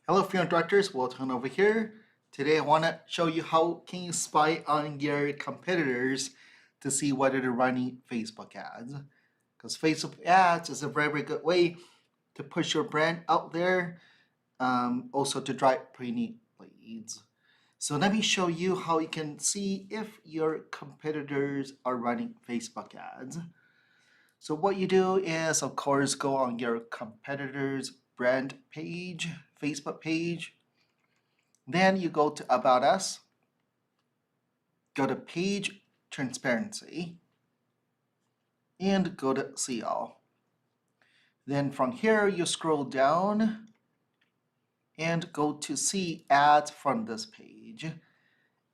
Hello, freelance directors. Welcome over here. Today, I want to show you how can you spy on your competitors to see whether they're running Facebook ads. Because Facebook ads is a very good way to push your brand out there, also to drive pretty leads. So let me show you how you can see if your competitors are running Facebook ads. So what you do is, of course, go on your competitor's brand page, Facebook page. Then you go to About Us, go to Page Transparency, and go to See All. Then from here, you scroll down and go to See Ads from this page.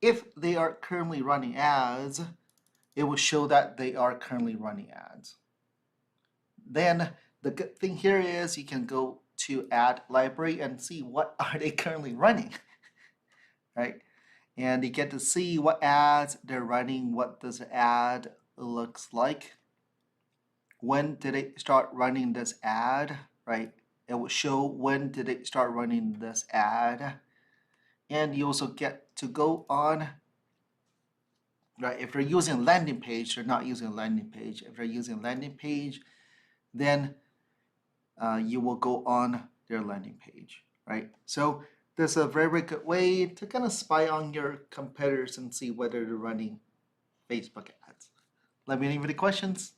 If they are currently running ads, it will show that they are currently running ads. Then the good thing here is you can go to Ad Library and see what are they currently running, right? And you get to see what ads they're running, what this ad looks like. When did it start running this ad, right? It will show when did it start running this ad. And you also get to go on, right? If they're using landing page, they're not using landing page. If they're using landing page, then you will go on their landing page, right? So this is a very good way to kind of spy on your competitors and see whether they're running Facebook ads. Let me know if you have any questions.